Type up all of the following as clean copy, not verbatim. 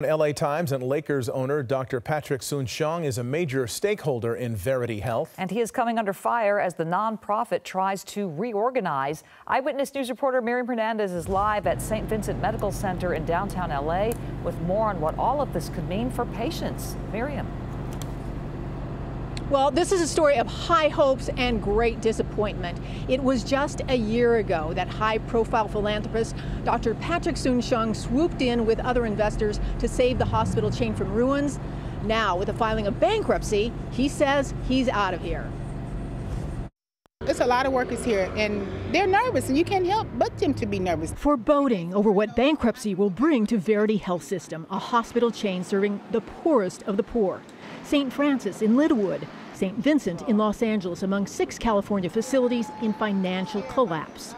LA Times and Lakers owner Dr. Patrick Soon-Shiong is a major stakeholder in Verity Health. And he is coming under fire as the nonprofit tries to reorganize. Eyewitness News reporter Miriam Hernandez is live at St. Vincent Medical Center in downtown LA with more on what all of this could mean for patients. Miriam. Well, this is a story of high hopes and great disappointment. It was just a year ago that high-profile philanthropist Dr. Patrick Soon-Shiong swooped in with other investors to save the hospital chain from ruins. Now, with the filing of bankruptcy, he says he's out of here. There's a lot of workers here, and they're nervous, and you can't help but them to be nervous. Foreboding over what bankruptcy will bring to Verity Health System, a hospital chain serving the poorest of the poor. St. Francis in Linwood, St. Vincent in Los Angeles, among 6 California facilities in financial collapse.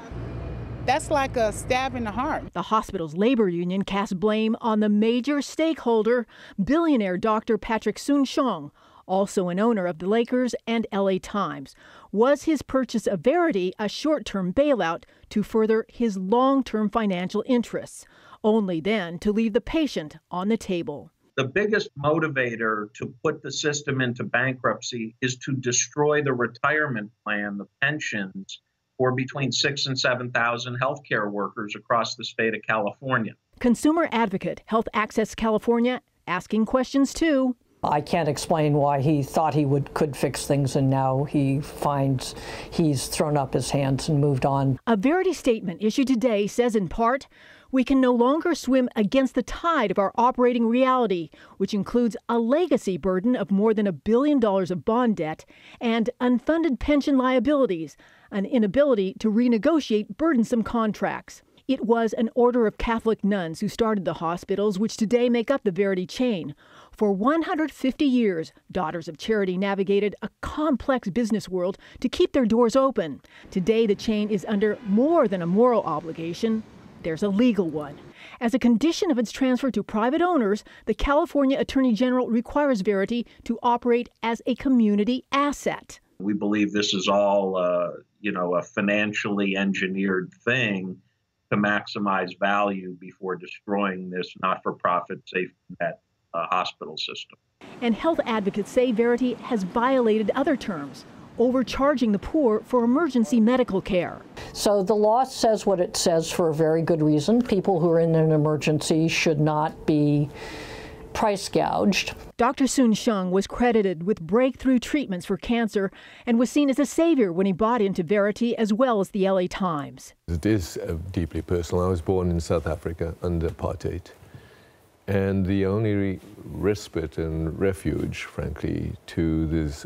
That's like a stab in the heart. The hospital's labor union casts blame on the major stakeholder, billionaire Dr. Patrick Soon-Shiong, also an owner of the Lakers and LA Times. Was his purchase of Verity a short-term bailout to further his long-term financial interests, only then to leave the patient on the table? The biggest motivator to put the system into bankruptcy is to destroy the retirement plan, the pensions, for between 6,000 and 7,000 healthcare workers across the state of California. Consumer advocate Health Access California asking questions too. I can't explain why he thought he could fix things, and now he finds he's thrown up his hands and moved on. A Verity statement issued today says in part, we can no longer swim against the tide of our operating reality, which includes a legacy burden of more than $1 billion of bond debt and unfunded pension liabilities, an inability to renegotiate burdensome contracts. It was an order of Catholic nuns who started the hospitals, which today make up the Verity chain. For 150 years, Daughters of Charity navigated a complex business world to keep their doors open. Today, the chain is under more than a moral obligation. There's a legal one. As a condition of its transfer to private owners, the California Attorney General requires Verity to operate as a community asset. We believe this is all, a financially engineered thing to maximize value before destroying this not-for-profit safety net hospital system. And health advocates say Verity has violated other terms, overcharging the poor for emergency medical care. So the law says what it says for a very good reason. People who are in an emergency should not be price gouged. Dr. Soon-Shiong was credited with breakthrough treatments for cancer and was seen as a savior when he bought into Verity as well as the LA Times. It is deeply personal. I was born in South Africa under apartheid. And the only respite and refuge, frankly, to this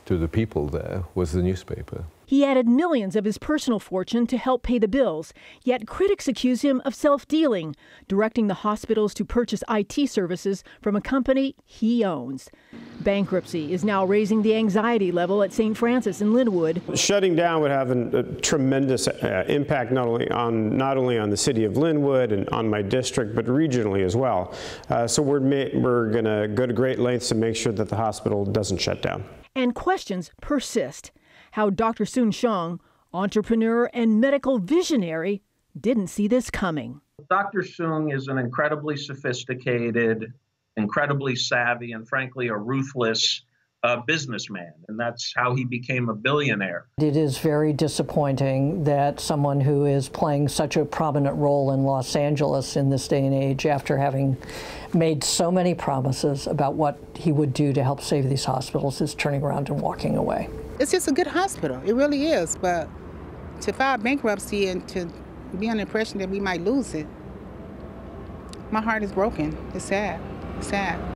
to the people there was the newspaper. He added millions of his personal fortune to help pay the bills, yet critics accuse him of self-dealing, directing the hospitals to purchase IT services from a company he owns. Bankruptcy is now raising the anxiety level at St. Francis in Linwood. Shutting down would have a tremendous impact not only on the city of Linwood and on my district, but regionally as well. So we're going to go to great lengths to make sure that the hospital doesn't shut down. And questions persist. How Dr. Soon-Shiong, entrepreneur and medical visionary, didn't see this coming. Dr. Soong is an incredibly sophisticated, incredibly savvy, and frankly, a ruthless businessman. And that's how he became a billionaire. It is very disappointing that someone who is playing such a prominent role in Los Angeles in this day and age, after having made so many promises about what he would do to help save these hospitals, is turning around and walking away. It's just a good hospital. It really is. But to file bankruptcy and to be under the impression that we might lose it, my heart is broken. It's sad. It's sad.